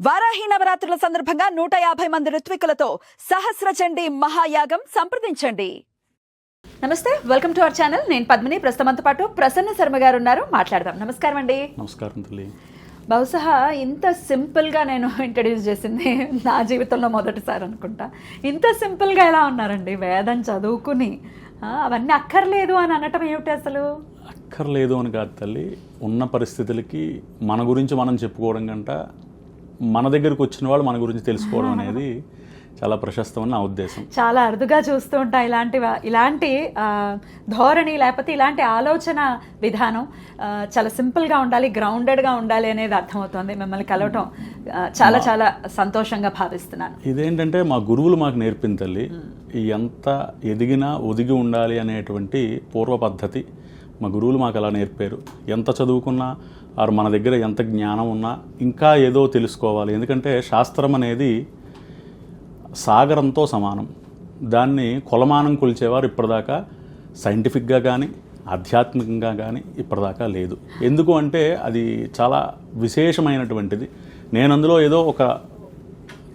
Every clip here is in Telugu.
వారాహి నవరాత్రుల సందర్భంగా 150 మంది ఋత్వికులతో సహస్ర చండీ మహాయాగం సంప్రదించండి. నమస్తే, వెల్కమ్ టు అవర్ ఛానల్. నేను పద్మిని. ప్రస్తుతంతో పాటు ప్రసన్న శర్మ గారు ఉన్నారు, మాట్లాడదాం. నమస్కారం అండి. నమస్కారం తల్లి. బహుశా ఇంత సింపుల్గా నేను ఇంట్రడ్యూస్ చేసింది నా జీవితంలో మొదటిసారి అనుకుంటా. ఇంత సింపుల్గా ఎలా ఉన్నారండి? వేదం చదువుకుని అవన్నీ అక్కర్లేదు అని అనటం ఏమిటి అసలు? అక్కర్లేదు అని కాదు తల్లి, ఉన్న పరిస్థితులకి మన గురించి మనం చెప్పుకోవడం కంట మన దగ్గరకు వచ్చిన వాళ్ళు మన గురించి తెలుసుకోవడం అనేది చాలా ప్రశస్తమని నా ఉద్దేశం. చాలా అరుదుగా చూస్తూ ఉంటా ఇలాంటి ధోరణి, లేకపోతే ఇలాంటి ఆలోచన విధానం చాలా సింపుల్గా ఉండాలి, గ్రౌండెడ్గా ఉండాలి అనేది అర్థమవుతుంది. మిమ్మల్ని కలవటం చాలా చాలా సంతోషంగా భావిస్తున్నాను. ఇదేంటంటే మా గురువులు మాకు నేర్పింది తల్లి. ఎంత ఎదిగినా ఒదిగి ఉండాలి అనేటువంటి పూర్వ పద్ధతి మా గురువులు మాకు అలా నేర్పారు. ఎంత చదువుకున్నా ఆరు మన దగ్గర ఎంత జ్ఞానం ఉన్నా ఇంకా ఏదో తెలుసుకోవాలి. ఎందుకంటే శాస్త్రం అనేది సాగరంతో సమానం. దాన్ని కొలమానం కొలిచేవారు ఇప్పటిదాకా సైంటిఫిక్గా కానీ ఆధ్యాత్మికంగా కానీ ఇప్పటిదాకా లేదు. ఎందుకు అంటే అది చాలా విశేషమైనటువంటిది. నేను అందులో ఏదో ఒక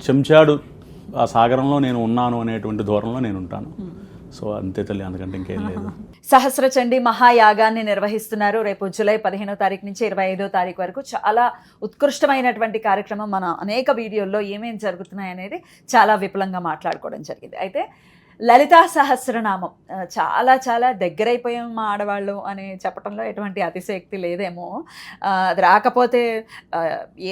చెంచాడు ఆ సాగరంలో నేను ఉన్నాను అనేటువంటి ధోరణిలో నేను ఉంటాను. సో అంతే తల్లి, అందుకంటే ఇంకేం లేదు. సహస్ర చండీ మహాయాగాన్ని నిర్వహిస్తున్నారు. రేపు జూలై 15వ తారీఖు నుంచి 25వ తారీఖు వరకు చాలా ఉత్కృష్టమైనటువంటి కార్యక్రమం. మన అనేక వీడియోల్లో ఏమేమి జరుగుతున్నాయి అనేది చాలా విపులంగా మాట్లాడుకోవడం జరిగింది. అయితే లలితా సహస్రనామం చాలా చాలా దగ్గరైపోయాం మా ఆడవాళ్ళు అని చెప్పడంలో ఎటువంటి అతిశయోక్తి లేదేమో. అది రాకపోతే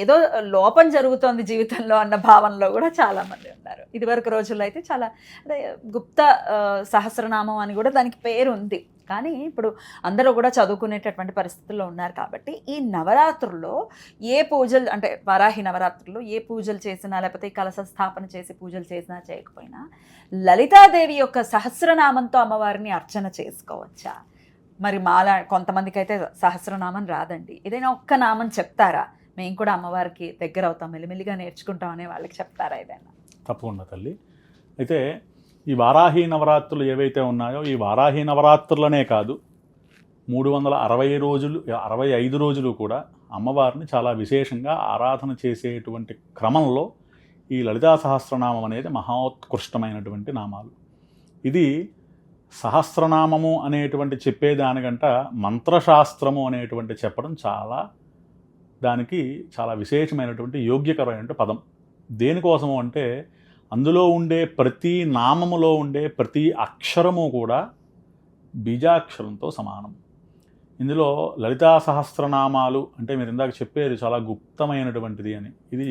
ఏదో లోపం జరుగుతోంది జీవితంలో అన్న భావనలో కూడా చాలామంది ఉన్నారు. ఇదివరకు రోజుల్లో అయితే చాలా అంటే గుప్త సహస్రనామం అని కూడా దానికి పేరు ఉంది. కానీ ఇప్పుడు అందరూ కూడా చదువుకునేటటువంటి పరిస్థితుల్లో ఉన్నారు. కాబట్టి ఈ నవరాత్రుల్లో ఏ పూజలు, అంటే వారాహి నవరాత్రుల్లో ఏ పూజలు చేసినా, లేకపోతే కలశ స్థాపన చేసి పూజలు చేసినా చేయకపోయినా లలితాదేవి యొక్క సహస్రనామంతో అమ్మవారిని అర్చన చేసుకోవచ్చా? మరి మాలా కొంతమందికి అయితే సహస్రనామం రాదండి, ఏదైనా ఒక్క నామం చెప్తారా? మేము కూడా అమ్మవారికి దగ్గర అవుతాం, మెల్లిమెల్లిగా నేర్చుకుంటాం అనే వాళ్ళకి చెప్తారా ఏదైనా? తప్పకుండా తల్లి. అయితే ఈ వారాహి నవరాత్రులు ఏవైతే ఉన్నాయో, ఈ వారాహి నవరాత్రులనే కాదు 360 రోజులు 65 రోజులు కూడా అమ్మవారిని చాలా విశేషంగా ఆరాధన చేసేటువంటి క్రమంలో ఈ లలితా సహస్రనామం అనేది మహోత్కృష్టమైనటువంటి నామాలు. ఇది సహస్రనామము అనేటువంటి చెప్పేదానికంట మంత్రశాస్త్రము అనేటువంటి చెప్పడం దానికి చాలా విశేషమైనటువంటి యోగ్యకరమైనటువంటి పదం. దేనికోసము అంటే అందులో ఉండే ప్రతి నామములో ఉండే ప్రతి అక్షరము కూడా బీజాక్షరంతో సమానం. ఇందులో లలితా సహస్రనామాలు అంటే మీరు ఇందాక చెప్పారు చాలా గుప్తమైనటువంటిది అని. ఇది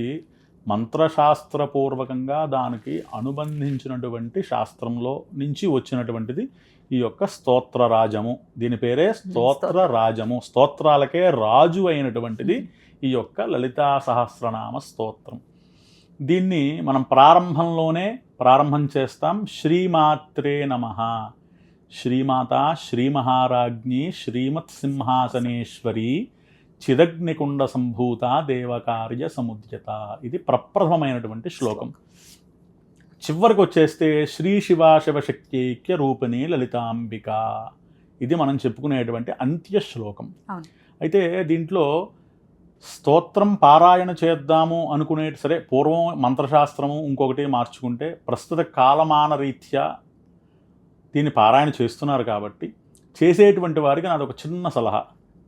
మంత్రశాస్త్రపూర్వకంగా దానికి అనుబంధించినటువంటి శాస్త్రంలో నుంచి వచ్చినటువంటిది ఈ యొక్క స్తోత్రరాజము. దీని పేరే స్తోత్రరాజము. స్తోత్రాలకే రాజు అయినటువంటిది ఈ యొక్క లలితా సహస్రనామ స్తోత్రం. దీన్ని మనం ప్రారంభం చేస్తాం. శ్రీమాత్రే నమః. శ్రీమాత శ్రీమహారాజ్ఞి శ్రీమత్ సింహాసనేశ్వరి చిదగ్నికుండ సంభూత దేవకార్య సముద్యత. ఇది ప్రప్రథమైనటువంటి శ్లోకం. చివరికి వచ్చేస్తే శ్రీ శివ శివశక్త్యైక్య రూపిణి లలితాంబిక. ఇది మనం చెప్పుకునేటువంటి అంత్య శ్లోకం. అయితే దీంట్లో స్తోత్రం పారాయణ చేద్దాము అనుకునే సరే, పూర్వం మంత్రశాస్త్రము ఇంకొకటి మార్చుకుంటే ప్రస్తుత కాలమాన రీత్యా దీన్ని పారాయణ చేస్తున్నారు. కాబట్టి చేసేటువంటి వారికి నాది ఒక చిన్న సలహా,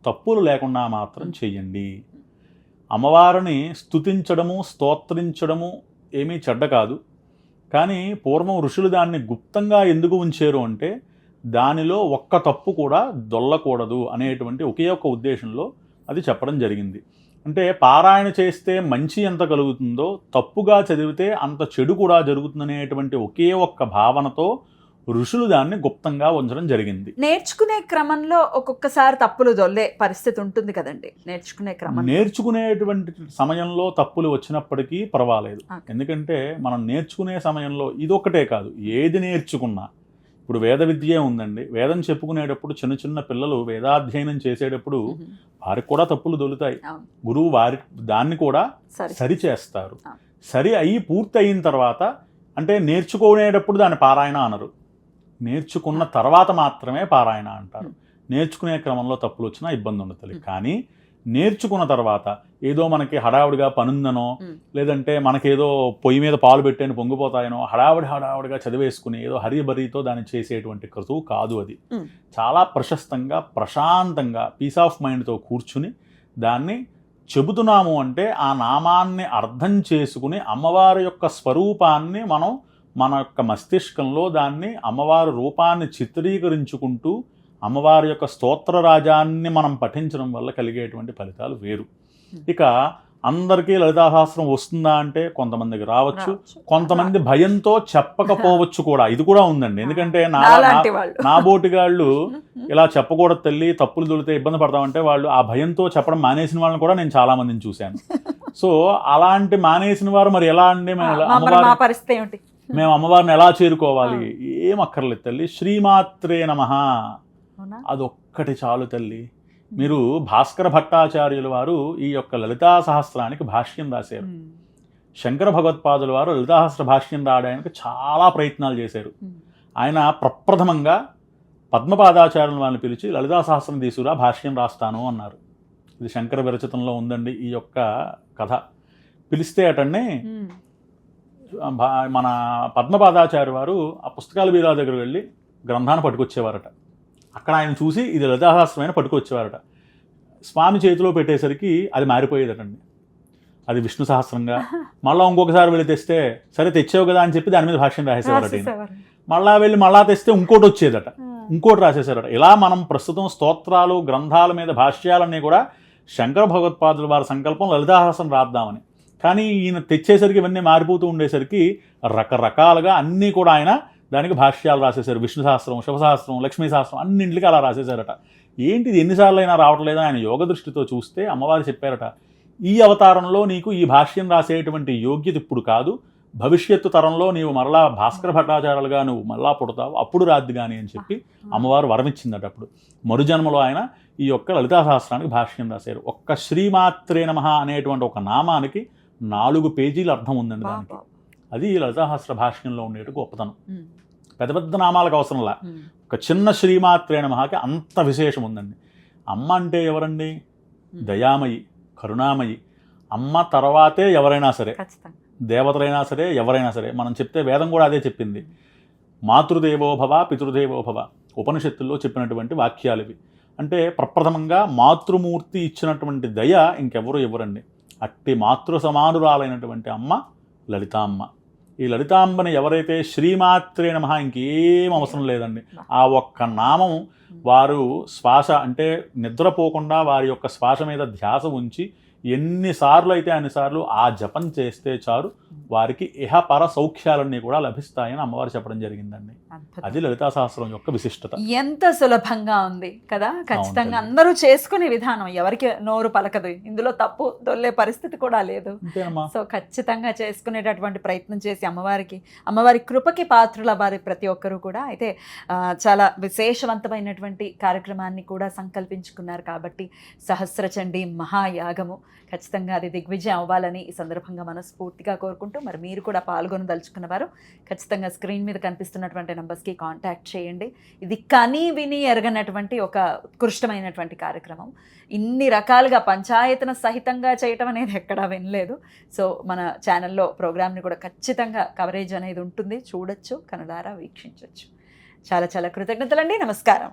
తప్పులు లేకుండా మాత్రం చెయ్యండి. అమ్మవారిని స్తుతించడము స్తోత్రించడము ఏమీ చెడ్డ కాదు. కానీ పూర్వం ఋషులు దాన్ని గుప్తంగా ఎందుకు ఉంచారు అంటే దానిలో ఒక్క తప్పు కూడా దొల్లకూడదు అనేటువంటి ఒకే ఒక్క ఉద్దేశంలో అది చెప్పడం జరిగింది. అంటే పారాయణ చేస్తే మంచి ఎంత కలుగుతుందో తప్పుగా చదివితే అంత చెడు కూడా జరుగుతుందనేటువంటి ఒకే ఒక్క భావనతో ఋషులు దాన్ని గుప్తంగా ఉంచడం జరిగింది. నేర్చుకునే క్రమంలో ఒక్కొక్కసారి తప్పులు దొల్లే పరిస్థితి ఉంటుంది కదండి. నేర్చుకునేటువంటి సమయంలో తప్పులు వచ్చినప్పటికీ పర్వాలేదు. ఎందుకంటే మనం నేర్చుకునే సమయంలో ఇదొక్కటే కాదు, ఏది నేర్చుకున్నా ఇప్పుడు వేద విద్యే ఉందండి. వేదం చెప్పుకునేటప్పుడు చిన్న చిన్న పిల్లలు వేదాధ్యయనం చేసేటప్పుడు వారికి కూడా తప్పులు దొలుతాయి. గురువు దాన్ని కూడా సరి చేస్తారు. సరి అయి పూర్తి అయిన తర్వాత, అంటే నేర్చుకునేటప్పుడు దాన్ని పారాయణ అనరు, నేర్చుకున్న తర్వాత మాత్రమే పారాయణ అంటారు. నేర్చుకునే క్రమంలో తప్పులు వచ్చినా ఇబ్బంది ఉండదు. కానీ నేర్చుకున్న తర్వాత ఏదో మనకి హడావుడిగా పనుందనో లేదంటే మనకేదో పొయ్యి మీద పాలు పెట్టేని పొంగిపోతాయనో హడావుడిగా చదివేసుకుని ఏదో హరిబరితో దాన్ని చేసేటువంటి క్రతువు కాదు అది. చాలా ప్రశస్తంగా ప్రశాంతంగా పీస్ ఆఫ్ మైండ్తో కూర్చుని దాన్ని చెబుతున్నాము అంటే ఆ నామాన్ని అర్థం చేసుకుని అమ్మవారి యొక్క స్వరూపాన్ని మనం మన యొక్క మస్తిష్కంలో దాన్ని అమ్మవారి రూపాన్ని చిత్రీకరించుకుంటూ అమ్మవారి యొక్క స్తోత్రరాజాన్ని మనం పఠించడం వల్ల కలిగేటువంటి ఫలితాలు వేరు. ఇక అందరికీ లలితా సహస్రం వస్తుందా అంటే కొంతమందికి రావచ్చు, కొంతమంది భయంతో చెప్పకపోవచ్చు కూడా. ఇది కూడా ఉందండి. ఎందుకంటే నా బోటిగాళ్ళు ఇలా చెప్పకూడదు తల్లి, తప్పులు దొరికితే ఇబ్బంది పడతామంటే వాళ్ళు ఆ భయంతో చెప్పడం మానేసిన వాళ్ళని కూడా నేను చాలా మందిని చూశాను. సో అలాంటి మానేసిన వారు మరి ఎలా అండి మేము అమ్మవారిని ఎలా చేరుకోవాలి? ఏం అక్కర్లేదు తల్లి, శ్రీమాత్రే నమః అదొక్కటి చాలు తల్లి. మీరు భాస్కర భట్టాచార్యుల వారు ఈ యొక్క లలితా సహస్రానికి భాష్యం రాశారు. శంకర భగవత్పాదుల వారు లలితా సహస్ర భాష్యం రాయడానికి చాలా ప్రయత్నాలు చేశారు. ఆయన ప్రప్రథమంగా పద్మపాదాచార్యుల వారిని పిలిచి లలితా సహస్రం తీసుకురా భాష్యం రాస్తాను అన్నారు. ఇది శంకర విరచితంలో ఉందండి ఈ యొక్క కథ. పిలిస్తే అటండి మన పద్మపాదాచార్య వారు ఆ పుస్తకాల బీరా దగ్గర వెళ్ళి గ్రంథాన్ని పట్టుకొచ్చేవారట. అక్కడ ఆయన చూసి ఇది లలితా సహస్రమైన పట్టుకొచ్చేవారట. స్వామి చేతిలో పెట్టేసరికి అది మారిపోయేదటండి. అది విష్ణు సహస్రంగా. మళ్ళీ ఇంకొకసారి వెళ్ళి తెస్తే సరే తెచ్చావు కదా అని చెప్పి దాని మీద భాష్యం రాసేసేవారట. మళ్ళా తెస్తే ఇంకోటి వచ్చేదట, ఇంకోటి రాసేసారట. ఇలా మనం ప్రస్తుతం స్తోత్రాలు గ్రంథాల మీద భాష్యాలన్నీ కూడా శంకర భగవత్పాదుల వారి సంకల్పం లలితా సహస్రం రాద్దామని. కానీ ఈయన తెచ్చేసరికి ఇవన్నీ మారిపోతూ ఉండేసరికి రకరకాలుగా అన్నీ కూడా ఆయన దానికి భాష్యాలు రాసేశారు. విష్ణు సహస్రం, శివసహస్రం, లక్ష్మీ సహస్రం అన్నింటికి అలా రాసేశారట. ఏంటిది ఎన్నిసార్లు అయినా రావట్లేదా? ఆయన యోగ దృష్టితో చూస్తే అమ్మవారు చెప్పారట, ఈ అవతారంలో నీకు ఈ భాష్యం రాసేటువంటి యోగ్యత ఇప్పుడు కాదు, భవిష్యత్తు తరంలో నీవు మరలా భాస్కర భట్టాచార్యులుగా నువ్వు మళ్ళా పుడతావు, అప్పుడు రాద్ది కానీ అని చెప్పి అమ్మవారు వరమిచ్చిందట. అప్పుడు మరుజన్మలో ఆయన ఈ యొక్క లలితా సహస్రానికి భాష్యం రాశారు. ఒక్క శ్రీమాత్రే నమః అనేటువంటి ఒక నామానికి 4 పేజీల అర్థం ఉందండి దానికి. అది లలితా సహస్ర భాష్యంలో ఉండేటి గొప్పతనం. పెద్ద పెద్ద నామాలకు అవసరంలా ఒక చిన్న శ్రీమాత్రే నమఃకి అంత విశేషం ఉందండి. అమ్మ అంటే ఎవరండి? దయామయి, కరుణామయి. అమ్మ తర్వాతే ఎవరైనా సరే, దేవతలైనా సరే, ఎవరైనా సరే. మనం చెప్తే వేదం కూడా అదే చెప్పింది. మాతృదేవోభవ పితృదేవోభవ ఉపనిషత్తుల్లో చెప్పినటువంటి వాక్యాలు ఇవి. అంటే ప్రప్రథమంగా మాతృమూర్తి ఇచ్చినటువంటి దయ ఇంకెవరు ఇవ్వరండి. అట్టి మాతృ సమానురాలైనటువంటి అమ్మ లలితామ్మ. ఈ లలితాంబని ఎవరైతే శ్రీమాత్రే నమః ఇంకేం అవసరం లేదండి. ఆ ఒక్క నామం వారు శ్వాస అంటే నిద్రపోకుండా వారి యొక్క శ్వాస మీద ధ్యాస ఉంచి ఎన్నిసార్లు అయితే అన్నిసార్లు ఆ జపం చేస్తే చాలు వారికి ఇహపర సౌఖ్యాలన్నీ కూడా లభిస్తాయని అమ్మవారు చెప్పడం జరిగిందండి. అది లలితా సహస్రం యొక్క విశిష్టత. ఎంత సులభంగా ఉంది కదా. ఖచ్చితంగా అందరూ చేసుకునే విధానం, ఎవరికి నోరు పలకదు, ఇందులో తప్పు దొల్లే పరిస్థితి కూడా లేదు. సో ఖచ్చితంగా చేసుకునేటటువంటి ప్రయత్నం చేసి అమ్మవారి కృపకి పాత్రుల వారి ప్రతి ఒక్కరూ కూడా అయితే చాలా విశేషవంతమైనటువంటి కార్యక్రమాన్ని కూడా సంకల్పించుకున్నారు. కాబట్టి సహస్రచండీ మహాయాగము ఖచ్చితంగా అది దిగ్విజయం అవ్వాలని ఈ సందర్భంగా మనస్ఫూర్తిగా కోరుకుంటూ, మరి మీరు కూడా పాల్గొనదలుచుకున్న వారు ఖచ్చితంగా స్క్రీన్ మీద కనిపిస్తున్నటువంటి నంబర్స్కి కాంటాక్ట్ చేయండి. ఇది కని విని ఎరగనటువంటి ఒక ఉత్కృష్టమైనటువంటి కార్యక్రమం. ఇన్ని రకాలుగా పంచాయతన సహితంగా చేయటం అనేది ఎక్కడా వినలేదు. సో మన ఛానల్లో ప్రోగ్రామ్ని కూడా ఖచ్చితంగా కవరేజ్ అనేది ఉంటుంది, చూడొచ్చు, కనులారా వీక్షించవచ్చు. చాలా చాలా కృతజ్ఞతలండి. నమస్కారం.